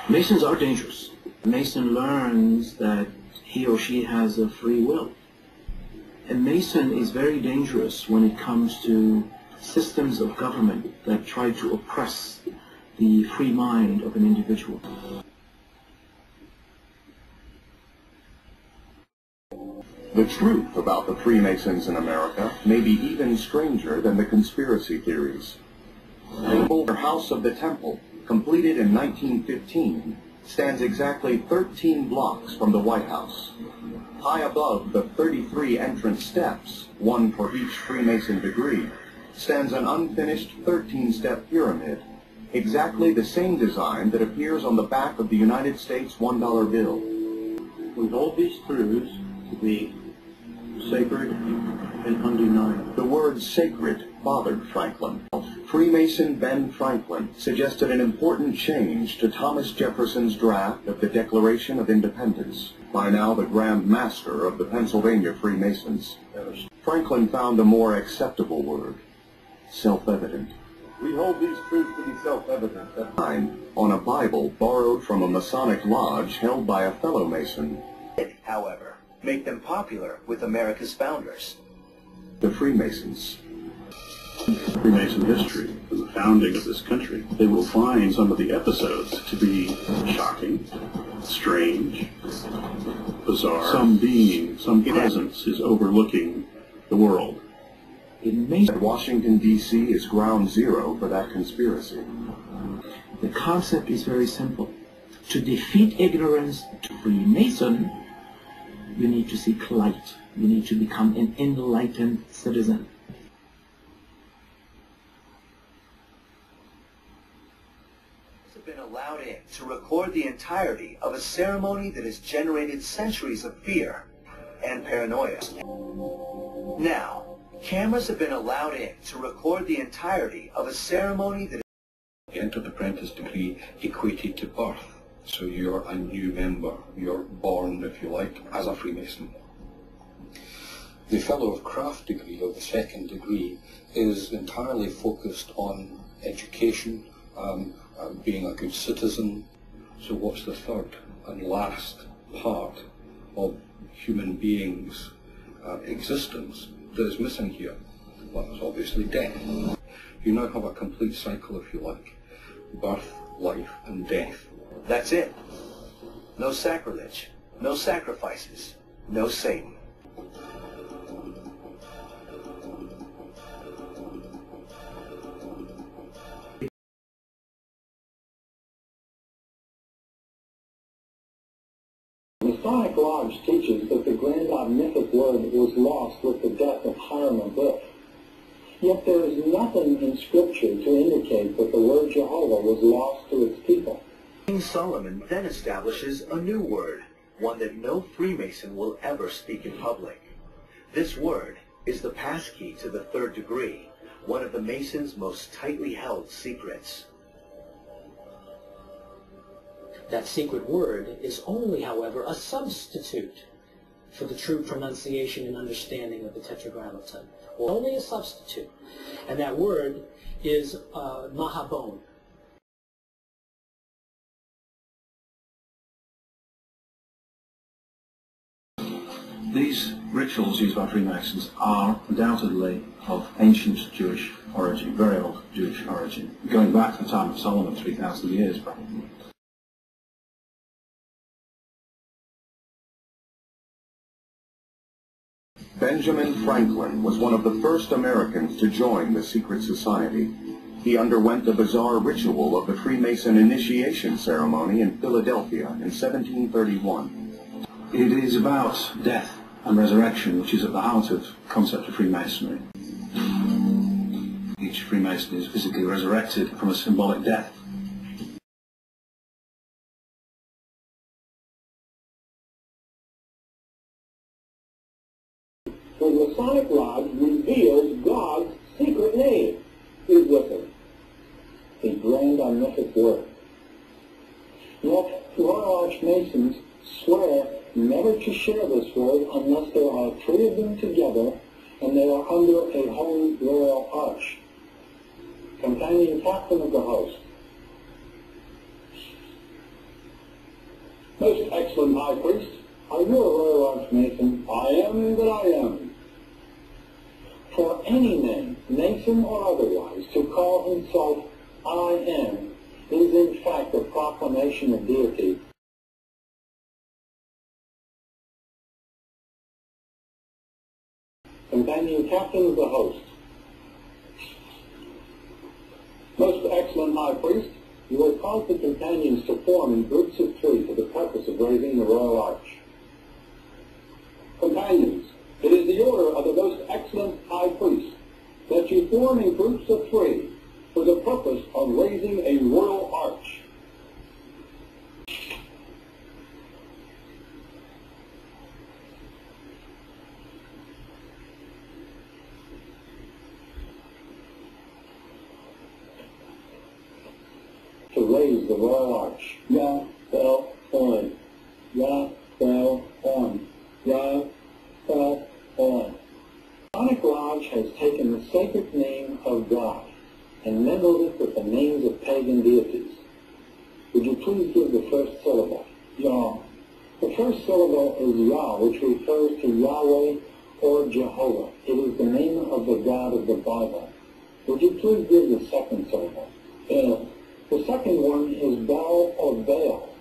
Masons are dangerous. A Mason learns that he or she has a free will. A Mason is very dangerous when it comes to systems of government that try to oppress the free mind of an individual. The truth about the Freemasons in America may be even stranger than the conspiracy theories. The House of the Temple, completed in 1915, stands exactly 13 blocks from the White House. High above the 33 entrance steps, one for each Freemason degree, stands an unfinished 13-step pyramid, exactly the same design that appears on the back of the United States $1 bill. We hold these truths to be sacred and undeniable. The word sacred bothered Franklin. Freemason Ben Franklin suggested an important change to Thomas Jefferson's draft of the Declaration of Independence, by now the Grand Master of the Pennsylvania Freemasons. Franklin found a more acceptable word: self-evident. We hold these truths to be self-evident. On a Bible borrowed from a Masonic lodge held by a fellow Mason. However, make them popular with America's founders. The Freemasons. Freemason history and the founding of this country, they will find some of the episodes to be shocking, strange, bizarre. Some being, some presence is overlooking the world. In Mason, Washington, D.C. is ground zero for that conspiracy. the concept is very simple. To defeat ignorance, to Freemason, you need to seek light. You need to become an enlightened citizen. Have been allowed in to record the entirety of a ceremony that has generated centuries of fear and paranoia. Now, cameras have been allowed in to record the entirety of a ceremony that The entered-apprentice degree equated to birth. So you're a new member. You're born, if you like, as a Freemason. The Fellow of Craft degree, or the second degree, is entirely focused on education, being a good citizen. So what's the third and last part of human beings' existence that is missing here? Well, it's obviously death. You now have a complete cycle, if you like. Birth, life, and death. That's it. No sacrilege, no sacrifices, no Satan. Masonic Lodge teaches that the Grand Omnific word was lost with the death of Hiram Abiff. Yet there is nothing in Scripture to indicate that the word Jehovah was lost to its people. King Solomon then establishes a new word, one that no Freemason will ever speak in public. This word is the passkey to the third degree, one of the Mason's most tightly held secrets. That secret word is only, however, a substitute for the true pronunciation and understanding of the Tetragrammaton. Well, only a substitute. And that word is Mahabon. These rituals used by Freemasons are undoubtedly of ancient Jewish origin, very old Jewish origin, going back to the time of Solomon, 3,000 years probably. Benjamin Franklin was one of the first Americans to join the secret society. He underwent the bizarre ritual of the Freemason initiation ceremony in Philadelphia in 1731. It is about death and resurrection, which is at the heart of the concept of Freemasonry. Each Freemason is physically resurrected from a symbolic death. The Masonic Lodge reveals God's secret name. Please listen. The Grand Omnific word. Yet, our Archmasons swear never to share this word unless there are 3 of them together and they are under a holy royal arch. Companion Captain of the host. Most excellent High Priest, are you a Royal Arch Mason? I am that I am. For any man, Mason or otherwise, to call himself I am, is in fact a proclamation of deity. Companion Captain of the Host. Most excellent High Priest, you will cause the companions to form in groups of 3 for the purpose of raising the Royal Arch. Companions, it is the order of the most excellent High Priest that you form in groups of 3 for the purpose of raising a Royal Arch. To raise the Royal Arch. Ya, Bel, on. Ya, Bel, on. Ya, Bel, on. Masonic Lodge has taken the sacred name of God and mingled it with the names of pagan deities. Would you please give the first syllable? Yah. The first syllable is Yah, which refers to Yahweh or Jehovah. It is the name of the God of the Bible. Would you please give the second syllable? El. The second one is Baal or Baal.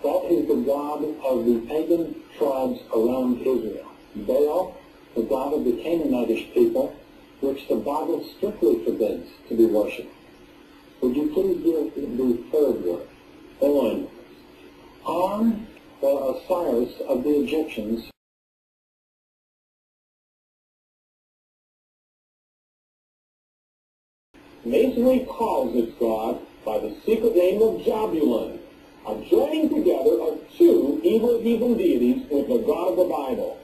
That is the god of the pagan tribes around Israel. Baal, the god of the Canaanitish people, which the Bible strictly forbids to be worshipped. Would you please give the third word? On. On, the Osiris of the Egyptians. Masonry calls its God by the secret name of Jabulon, a joining together of 2 evil heathen deities with the God of the Bible.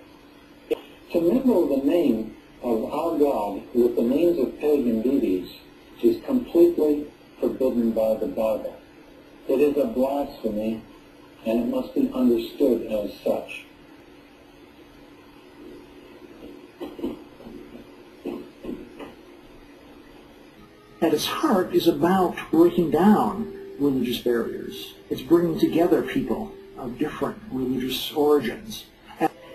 To mingle the name of our God with the names of pagan deities is completely forbidden by the Bible. It is a blasphemy, and it must be understood as such. At its heart is about breaking down religious barriers. It's bringing together people of different religious origins.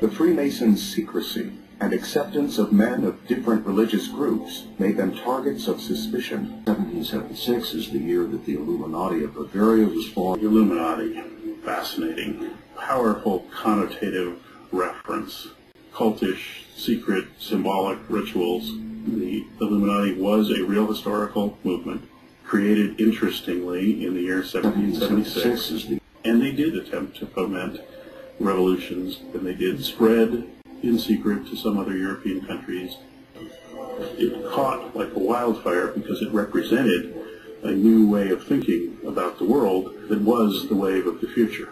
The Freemasons' secrecy and acceptance of men of different religious groups made them targets of suspicion. 1776 is the year that the Illuminati of Bavaria was formed. The Illuminati, fascinating, powerful, connotative reference, cultish, secret, symbolic rituals. The Illuminati was a real historical movement, created interestingly in the year 1776, and they did attempt to foment revolutions, and they did spread in secret to some other European countries. It caught like a wildfire because it represented a new way of thinking about the world that was the wave of the future.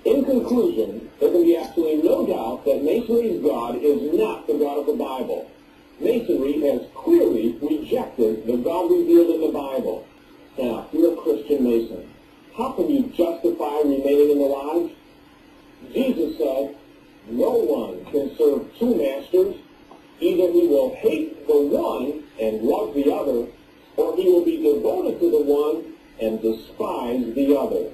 In conclusion, there can be absolutely no doubt that Masonry's God is not the God of the Bible. Masonry has clearly rejected the God revealed in the Bible. Now, if you're a Christian Mason, how can you justify remaining in the lodge? Jesus said, no one can serve 2 masters. Either he will hate the one and love the other, or he will be devoted to the one and despise the other.